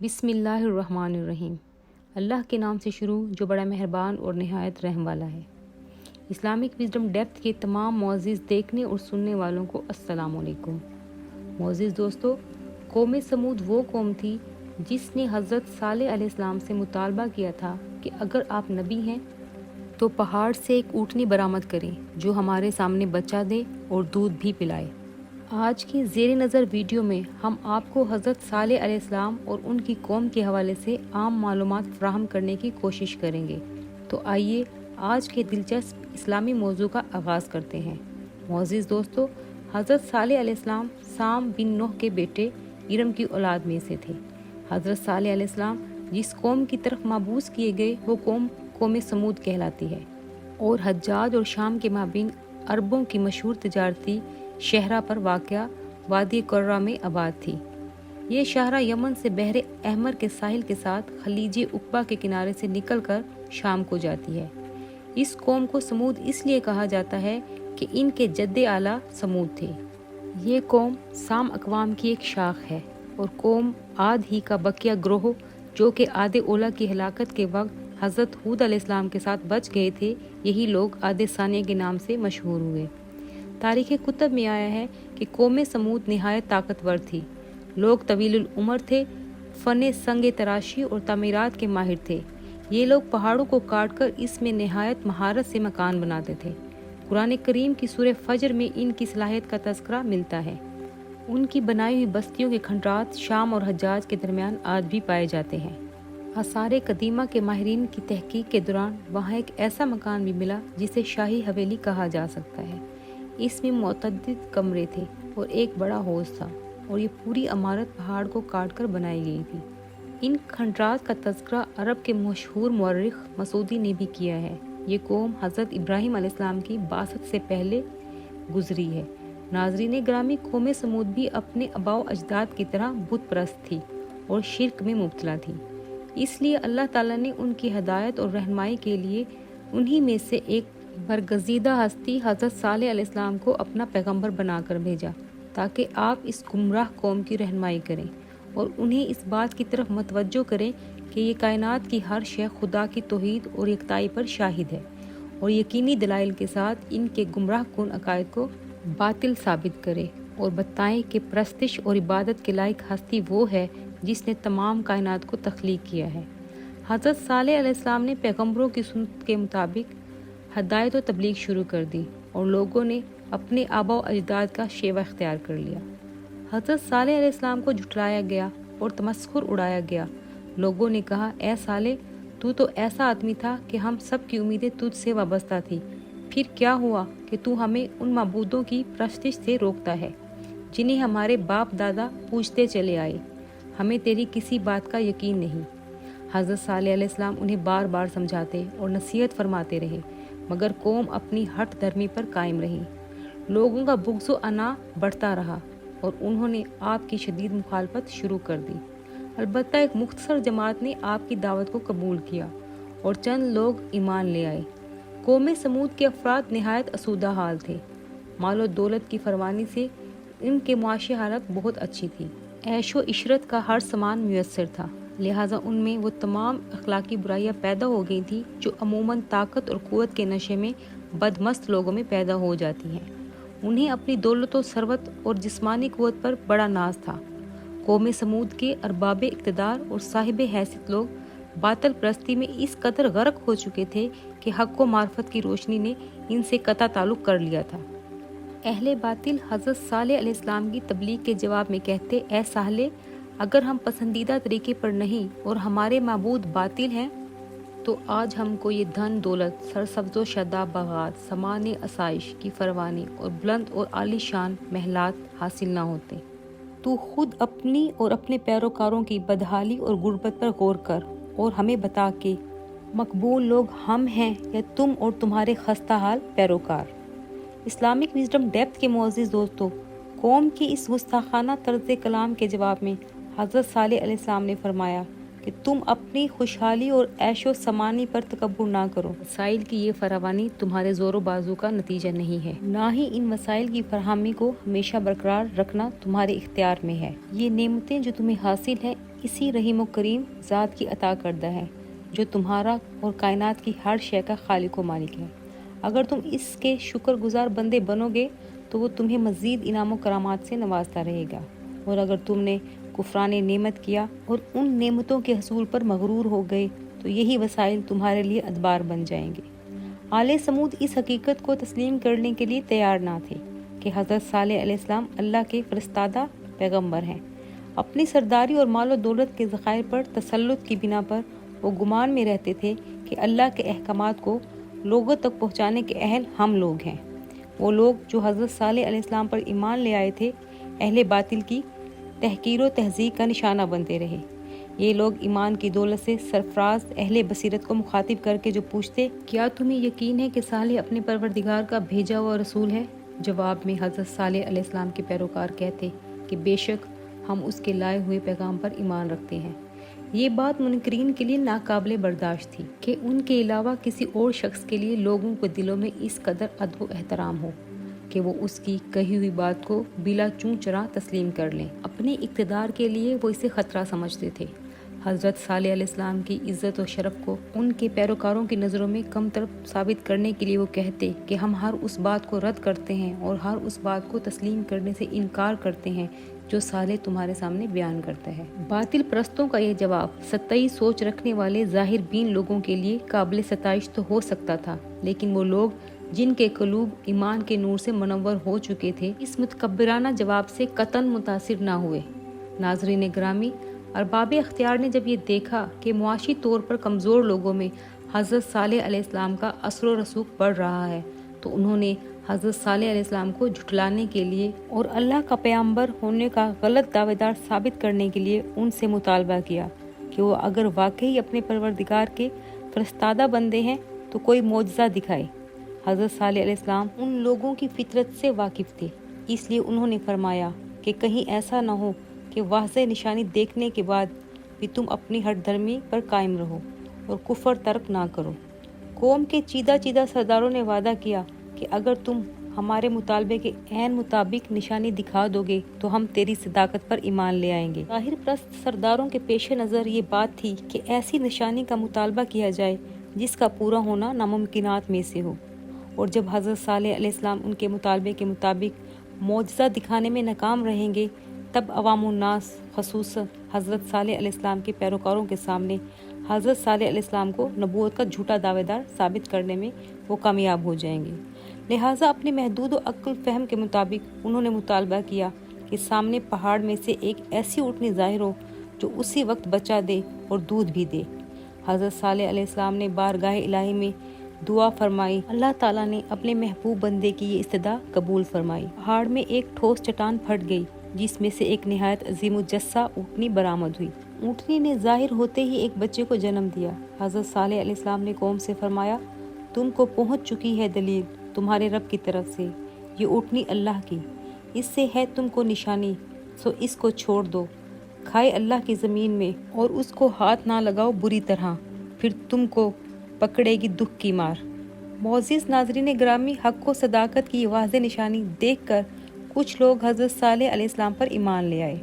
بسم اللہ الرحمن الرحیم۔ اللہ کے نام سے شروع جو بڑا مہربان اور نہایت رحم والا ہے۔ اسلامک وزڈم ڈیپتھ کے تمام معزز دیکھنے اور سننے والوں کو السلام علیکم۔ معزز دوستو، قوم سمود وہ قوم تھی جس نے حضرت صالح علیہ السلام سے مطالبہ کیا تھا کہ اگر آپ نبی ہیں تو پہاڑ سے ایک اونٹنی برآمد کریں جو ہمارے سامنے بچہ دے اور دودھ بھی پلائے۔ آج کی زیر نظر ویڈیو میں ہم آپ کو حضرت صالح علیہ السلام اور ان کی قوم کے حوالے سے عام معلومات فراہم کرنے کی کوشش کریں گے۔ تو آئیے آج کے دلچسپ اسلامی موضوع کا آغاز کرتے ہیں۔ معزز دوستو، حضرت صالح علیہ السلام سام بن نوح کے بیٹے ارم کی اولاد میں سے تھے۔ حضرت صالح علیہ السلام جس قوم کی طرف مبعوث کیے گئے وہ قوم سمود کہلاتی ہے اور حجاز اور شام کے مابین عربوں کی مشہور تجارتی شہرہ پر واقع وادی قرہ میں آباد تھی۔ یہ شاہراہ یمن سے بحر احمر کے ساحل کے ساتھ خلیج عقبہ کے کنارے سے نکل کر شام کو جاتی ہے۔ اس قوم کو سمود اس لیے کہا جاتا ہے کہ ان کے جد اعلیٰ سمود تھے۔ یہ قوم سام اقوام کی ایک شاخ ہے اور قوم عاد ہی کا بقیہ گروہ جو کہ عاد اولیٰ کی ہلاکت کے وقت حضرت ہود علیہ السلام کے ساتھ بچ گئے تھے، یہی لوگ عاد ثانیہ کے نام سے مشہور ہوئے۔ تاریخ کتب میں آیا ہے کہ قوم سمود نہایت طاقتور تھی۔ لوگ طویل العمر تھے، فن سنگ تراشی اور تعمیرات کے ماہر تھے۔ یہ لوگ پہاڑوں کو کاٹ کر اس میں نہایت مہارت سے مکان بناتے تھے۔ قرآن کریم کی سورہ فجر میں ان کی صلاحیت کا تذکرہ ملتا ہے۔ ان کی بنائی ہوئی بستیوں کے کھنڈرات شام اور حجاز کے درمیان آج بھی پائے جاتے ہیں۔ آثار قدیمہ کے ماہرین کی تحقیق کے دوران وہاں ایک ایسا مکان بھی ملا جسے شاہی حویلی کہا جا سکتا ہے۔ اس میں متعدد کمرے تھے اور ایک بڑا حوض تھا اور یہ پوری عمارت پہاڑ کو کاٹ کر بنائی گئی تھی۔ ان کھنڈرات کا تذکرہ عرب کے مشہور مورخ مسعودی نے بھی کیا ہے۔ یہ قوم حضرت ابراہیم علیہ السلام کی بعثت سے پہلے گزری ہے۔ ناظرین گرامی، قوم سمود بھی اپنے آباء و اجداد کی طرح بت پرست تھی اور شرک میں مبتلا تھی۔ اس لیے اللہ تعالیٰ نے ان کی ہدایت اور رہنمائی کے لیے انہی میں سے ایک برگزیدہ ہستی حضرت صالح علیہ السلام کو اپنا پیغمبر بنا کر بھیجا تاکہ آپ اس گمراہ قوم کی رہنمائی کریں اور انہیں اس بات کی طرف متوجہ کریں کہ یہ کائنات کی ہر شے خدا کی توحید اور یکتائی پر شاہد ہے اور یقینی دلائل کے ساتھ ان کے گمراہ کن عقائد کو باطل ثابت کرے اور بتائیں کہ پرستش اور عبادت کے لائق ہستی وہ ہے جس نے تمام کائنات کو تخلیق کیا ہے۔ حضرت صالح علیہ السلام نے پیغمبروں کی سنت کے مطابق ہدایت و تبلیغ شروع کر دی اور لوگوں نے اپنے آباء و اجداد کا شیوہ اختیار کر لیا۔ حضرت صالح علیہ السلام کو جھٹلایا گیا اور تمسخر اڑایا گیا۔ لوگوں نے کہا، اے صالح، تو ایسا آدمی تھا کہ ہم سب کی امیدیں تجھ سے وابستہ تھی، پھر کیا ہوا کہ تو ہمیں ان معبودوں کی پرستش سے روکتا ہے جنہیں ہمارے باپ دادا پوجتے چلے آئے؟ ہمیں تیری کسی بات کا یقین نہیں۔ حضرت صالح علیہ السلام انہیں بار بار سمجھاتے اور نصیحت فرماتے رہے مگر قوم اپنی ہٹ دھرمی پر قائم رہی۔ لوگوں کا بغض و انا بڑھتا رہا اور انہوں نے آپ کی شدید مخالفت شروع کر دی۔ البتہ ایک مختصر جماعت نے آپ کی دعوت کو قبول کیا اور چند لوگ ایمان لے آئے۔ قوم سمود کے افراد نہایت آسودہ حال تھے۔ مال و دولت کی فراوانی سے ان کے معاشی حالت بہت اچھی تھی۔ عیش و عشرت کا ہر سامان میسر تھا، لہٰذا ان میں وہ تمام اخلاقی برائیاں پیدا ہو گئی تھیں جو عموماً طاقت اور قوت کے نشے میں بدمست لوگوں میں پیدا ہو جاتی ہیں۔ انہیں اپنی دولت و ثروت اور جسمانی قوت پر بڑا ناز تھا۔ قوم سمود کے ارباب اقتدار اور صاحب حیثیت لوگ باطل پرستی میں اس قدر غرق ہو چکے تھے کہ حق و معرفت کی روشنی نے ان سے قطع تعلق کر لیا تھا۔ اہل باطل حضرت صالح علیہ السلام کی تبلیغ کے جواب میں کہتے، اے صالح، اگر ہم پسندیدہ طریقے پر نہیں اور ہمارے معبود باطل ہیں تو آج ہم کو یہ دھن دولت، سرسبز و شاداب باغات، سامان آسائش کی فراوانی اور بلند اور عالی شان محلات حاصل نہ ہوتے۔ تو خود اپنی اور اپنے پیروکاروں کی بدحالی اور غربت پر غور کر اور ہمیں بتا کہ مقبول لوگ ہم ہیں یا تم اور تمہارے خستہ حال پیروکار۔ اسلامک وزڈم ڈیپتھ کے معزز دوستو، قوم کی اس گستاخانہ طرز کلام کے جواب میں حضرت صالح علیہ السلام نے فرمایا کہ تم اپنی خوشحالی اور عیش و سمانی پر تکبر نہ کرو۔ وسائل کی یہ فراوانی تمہارے زور و بازو کا نتیجہ نہیں ہے، نہ ہی ان وسائل کی فراہمی کو ہمیشہ برقرار رکھنا تمہارے اختیار میں ہے۔ یہ نعمتیں جو تمہیں حاصل ہیں، اسی رحیم و کریم ذات کی عطا کردہ ہے جو تمہارا اور کائنات کی ہر شے کا خالق و مالک ہے۔ اگر تم اس کے شکر گزار بندے بنو گے تو وہ تمہیں مزید انعام و کرامات سے نوازتا رہے گا، اور اگر تم نے کفران نعمت کیا اور ان نعمتوں کے حصول پر مغرور ہو گئے تو یہی وسائل تمہارے لیے ادبار بن جائیں گے۔ آل سمود اس حقیقت کو تسلیم کرنے کے لیے تیار نہ تھے کہ حضرت صالح علیہ السلام اللہ کے فرستادہ پیغمبر ہیں۔ اپنی سرداری اور مال و دولت کے ذخائر پر تسلط کی بنا پر وہ گمان میں رہتے تھے کہ اللہ کے احکامات کو لوگوں تک پہنچانے کے اہل ہم لوگ ہیں۔ وہ لوگ جو حضرت صالح علیہ السلام پر ایمان لے آئے تھے اہل باطل کی تحقیر و تہذیب کا نشانہ بنتے رہے۔ یہ لوگ ایمان کی دولت سے سرفراز اہل بصیرت کو مخاطب کر کے جو پوچھتے کیا تمہیں یقین ہے کہ صالح اپنے پروردگار کا بھیجا ہوا رسول ہے؟ جواب میں حضرت صالح علیہ السلام کے پیروکار کہتے کہ بے شک ہم اس کے لائے ہوئے پیغام پر ایمان رکھتے ہیں۔ یہ بات منکرین کے لیے ناقابل برداشت تھی کہ ان کے علاوہ کسی اور شخص کے لیے لوگوں کے دلوں میں اس قدر ادب و احترام ہو کہ وہ اس کی کہی ہوئی بات کو بلا چوں چرا تسلیم کر لیں۔ اپنے اقتدار کے لیے وہ اسے خطرہ سمجھتے تھے۔ حضرت صالح علیہ السلام کی عزت و شرف کو ان کے پیروکاروں کی نظروں میں کم تر ثابت کرنے کے لیے وہ کہتے کہ ہم ہر اس بات کو رد کرتے ہیں اور ہر اس بات کو تسلیم کرنے سے انکار کرتے ہیں جو صالح تمہارے سامنے بیان کرتا ہے۔ باطل پرستوں کا یہ جواب سطحی سوچ رکھنے والے ظاہر بین لوگوں کے لیے قابل ستائش تو ہو سکتا تھا، لیکن وہ لوگ جن کے قلوب ایمان کے نور سے منور ہو چکے تھے اس متکبرانہ جواب سے قطعاً متاثر نہ ہوئے۔ ناظرین گرامی، ارباب اختیار نے جب یہ دیکھا کہ معاشی طور پر کمزور لوگوں میں حضرت صالح علیہ السلام کا اثر و رسوخ بڑھ رہا ہے تو انہوں نے حضرت صالح علیہ السلام کو جھٹلانے کے لیے اور اللہ کا پیغمبر ہونے کا غلط دعوے دار ثابت کرنے کے لیے ان سے مطالبہ کیا کہ وہ اگر واقعی اپنے پروردگار کے فرستادہ بندے ہیں تو کوئی معجزہ دکھائے۔ حضرت صالح علیہ السلام ان لوگوں کی فطرت سے واقف تھے، اس لیے انہوں نے فرمایا کہ کہیں ایسا نہ ہو کہ واضح نشانی دیکھنے کے بعد بھی تم اپنی ہٹ دھرمی پر قائم رہو اور کفر ترک نہ کرو۔ قوم کے چیدہ سرداروں نے وعدہ کیا کہ اگر تم ہمارے مطالبے کے عین مطابق نشانی دکھا دو گے تو ہم تیری صداقت پر ایمان لے آئیں گے۔ ظاہر پرست سرداروں کے پیش نظر یہ بات تھی کہ ایسی نشانی کا مطالبہ کیا جائے جس کا پورا ہونا ناممکنات میں سے ہو، اور جب حضرت صالح علیہ السلام ان کے مطالبے کے مطابق معجزہ دکھانے میں ناکام رہیں گے تب عوام الناس خصوصاً حضرت صالح علیہ السلام کے پیروکاروں کے سامنے حضرت صالح علیہ السلام کو نبوت کا جھوٹا دعوے دار ثابت کرنے میں وہ کامیاب ہو جائیں گے۔ لہٰذا اپنے محدود و عقل فہم کے مطابق انہوں نے مطالبہ کیا کہ سامنے پہاڑ میں سے ایک ایسی اونٹنی ظاہر ہو جو اسی وقت بچہ دے اور دودھ بھی دے۔ حضرت صالح علیہ السلام نے بارگاہ الہی میں دعا فرمائی۔ اللہ تعالیٰ نے اپنے محبوب بندے کی یہ استدعا قبول فرمائی۔ پہاڑ میں ایک ٹھوس چٹان پھٹ گئی جس میں سے ایک نہایت عظیم الجثہ اونٹنی برآمد ہوئی۔ اونٹنی نے ظاہر ہوتے ہی ایک بچے کو جنم دیا۔ حضرت صالح علیہ السلام نے قوم سے فرمایا، تم کو پہنچ چکی ہے دلیل تمہارے رب کی طرف سے، یہ اونٹنی اللہ کی، اس سے ہے تم کو نشانی، سو اس کو چھوڑ دو، کھائے اللہ کی زمین میں اور اس کو ہاتھ نہ لگاؤ بری طرح، پھر تم کو پکڑے گی دکھ کی مار۔ معزز ناظرین گرامی، حق و صداقت کی واضح نشانی دیکھ کر کچھ لوگ حضرت صالح علیہ السلام پر ایمان لے آئے،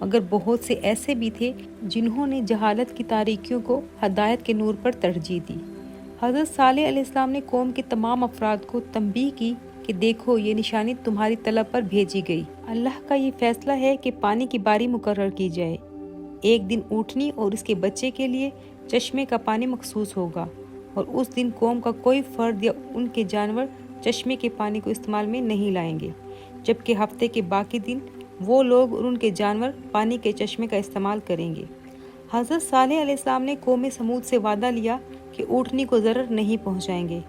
مگر بہت سے ایسے بھی تھے جنہوں نے جہالت کی تاریکیوں کو ہدایت کے نور پر ترجیح دی۔ حضرت صالح علیہ السلام نے قوم کے تمام افراد کو تنبیہ کی کہ دیکھو یہ نشانی تمہاری طلب پر بھیجی گئی، اللہ کا یہ فیصلہ ہے کہ پانی کی باری مقرر کی جائے، ایک دن اونٹنی اور اس کے بچے کے لیے چشمے کا پانی مخصوص ہوگا، اور اس دن قوم کا کوئی فرد یا ان کے جانور چشمے کے پانی کو استعمال میں نہیں لائیں گے، جبکہ ہفتے کے باقی دن وہ لوگ اور ان کے جانور پانی کے چشمے کا استعمال کریں گے۔ حضرت صالح علیہ السلام نے قوم سمود سے وعدہ لیا کہ اونٹنی کو ضرر نہیں پہنچائیں گے۔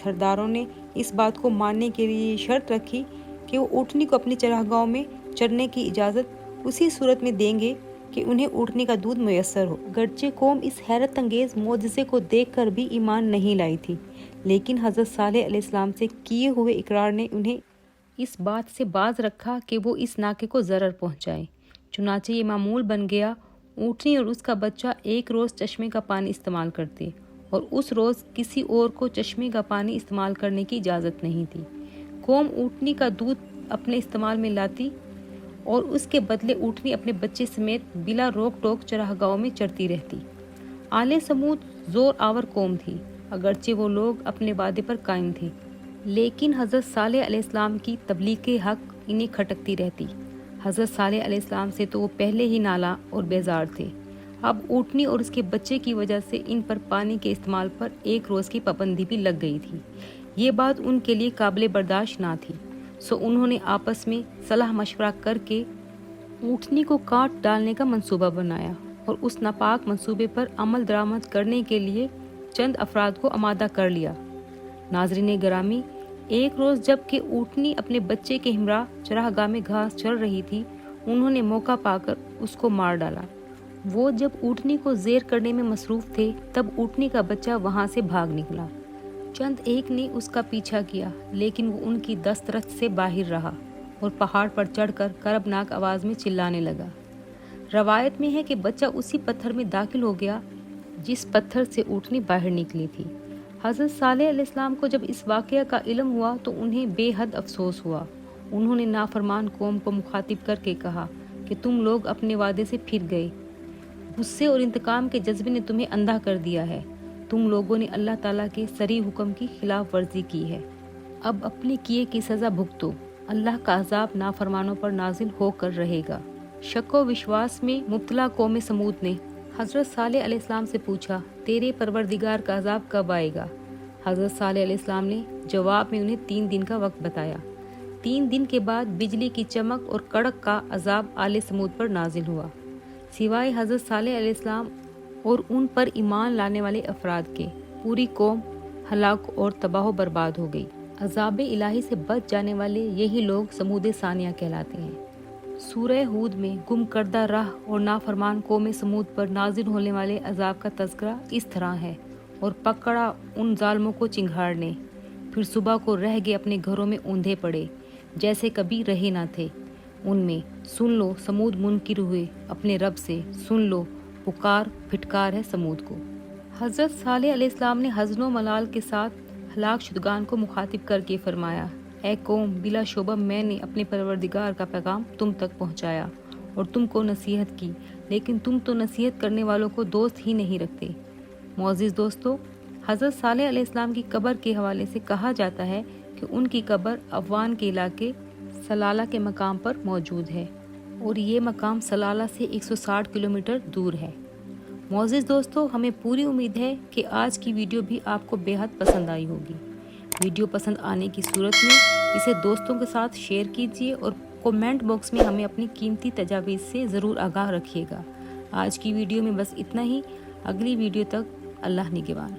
سرداروں نے اس بات کو ماننے کے لیے یہ شرط رکھی کہ وہ اونٹنی کو اپنی چراگاہوں میں چرنے کی اجازت اسی صورت میں دیں گے کہ انہیں اونٹنی کا دودھ میسر ہو۔ گرچہ قوم اس حیرت انگیز معجزے کو دیکھ کر بھی ایمان نہیں لائی تھی، لیکن حضرت صالح علیہ السلام سے کیے ہوئے اقرار نے انہیں اس بات سے باز رکھا کہ وہ اس ناکے کو ضرر پہنچائے۔ چنانچہ یہ معمول بن گیا، اونٹنی اور اس کا بچہ ایک روز چشمے کا پانی استعمال کرتے اور اس روز کسی اور کو چشمے کا پانی استعمال کرنے کی اجازت نہیں تھی۔ قوم اونٹنی کا دودھ اپنے استعمال میں لاتی اور اس کے بدلے اونٹنی اپنے بچے سمیت بلا روک ٹوک چراگاہوں میں چرتی رہتی۔ آل سمود زور آور قوم تھی، اگرچہ وہ لوگ اپنے وعدے پر قائم تھے، لیکن حضرت صالح علیہ السلام کی تبلیغ کے حق انہیں کھٹکتی رہتی۔ حضرت صالح علیہ السلام سے تو وہ پہلے ہی نالاں اور بیزار تھے، اب اونٹنی اور اس کے بچے کی وجہ سے ان پر پانی کے استعمال پر 1 روز کی پابندی بھی لگ گئی تھی۔ یہ بات ان کے لیے قابل برداشت نہ تھی، سو انہوں نے آپس میں صلاح مشورہ کر کے اونٹنی کو کاٹ ڈالنے کا منصوبہ بنایا اور اس ناپاک منصوبے پر عمل درآمد کرنے کے لیے چند افراد کو آمادہ کر لیا۔ ناظرین گرامی، ایک روز جب کہ اونٹنی اپنے بچے کے ہمراہ چراگاہ میں گھاس چر رہی تھی، انہوں نے موقع پا کر اس کو مار ڈالا۔ وہ جب اونٹنی کو زیر کرنے میں مصروف تھے، تب اونٹنی کا بچہ وہاں سے بھاگ نکلا۔ چند ایک نے اس کا پیچھا کیا، لیکن وہ ان کی دسترس سے باہر رہا اور پہاڑ پر چڑھ کر کربناک آواز میں چلانے لگا۔ روایت میں ہے کہ بچہ اسی پتھر میں داخل ہو گیا جس پتھر سے اونٹنی باہر نکلی تھی۔ حضرت صالح علیہ السلام کو جب اس واقعہ کا علم ہوا تو انہیں بے حد افسوس ہوا۔ انہوں نے نافرمان قوم کو مخاطب کر کے کہا کہ تم لوگ اپنے وعدے سے پھر گئے، غصے اور انتقام کے جذبے نے تمہیں اندھا کر دیا ہے، تم لوگوں نے اللہ تعالیٰ کے صریح حکم کی خلاف ورزی کی ہے، اب اپنے کیے کی سزا بھگتو، اللہ کا عذاب نافرمانوں پر نازل ہو کر رہے گا۔ شک و وشواس میں مبتلا قوم سمود نے حضرت صالح علیہ السلام سے پوچھا، تیرے پروردگار کا عذاب کب آئے گا؟ حضرت صالح علیہ السلام نے جواب میں انہیں 3 دن کا وقت بتایا۔ 3 دن کے بعد بجلی کی چمک اور کڑک کا عذاب آل سمود پر نازل ہوا۔ سوائے حضرت صالح علیہ السلام اور ان پر ایمان لانے والے افراد کے، پوری قوم ہلاک اور تباہ و برباد ہو گئی۔ عذاب الہی سے بچ جانے والے یہی لوگ سمود ثانیہ کہلاتے ہیں۔ سورہ ہود میں گم کردہ راہ اور نافرمان قوم سمود پر نازل ہونے والے عذاب کا تذکرہ اس طرح ہے، اور پکڑا ان ظالموں کو چنگھاڑ نے، پھر صبح کو رہ گئے اپنے گھروں میں اوندھے پڑے، جیسے کبھی رہے نہ تھے ان میں۔ سن لو سمود منکر ہوئے اپنے رب سے، سن لو پکار پھٹکار ہے سمود کو۔ حضرت صالح علیہ السلام نے حزن و ملال کے ساتھ ہلاک شدگان کو مخاطب کر کے فرمایا، اے قوم، بلا شبہ میں نے اپنے پروردگار کا پیغام تم تک پہنچایا اور تم کو نصیحت کی، لیکن تم تو نصیحت کرنے والوں کو دوست ہی نہیں رکھتے۔ معزز دوستو، حضرت صالح علیہ السلام کی قبر کے حوالے سے کہا جاتا ہے کہ ان کی قبر عوان کے علاقے سلالہ کے مقام پر موجود ہے، اور یہ مقام سلالہ سے 160 کلومیٹر دور ہے۔ معزز دوستو، ہمیں پوری امید ہے کہ آج کی ویڈیو بھی آپ کو بے حد پسند آئی ہوگی۔ ویڈیو پسند آنے کی صورت میں اسے دوستوں کے ساتھ شیئر کیجیے اور کومنٹ باکس میں ہمیں اپنی قیمتی تجاویز سے ضرور آگاہ رکھیے گا۔ آج کی ویڈیو میں بس اتنا ہی، اگلی ویڈیو تک اللہ نگہبان۔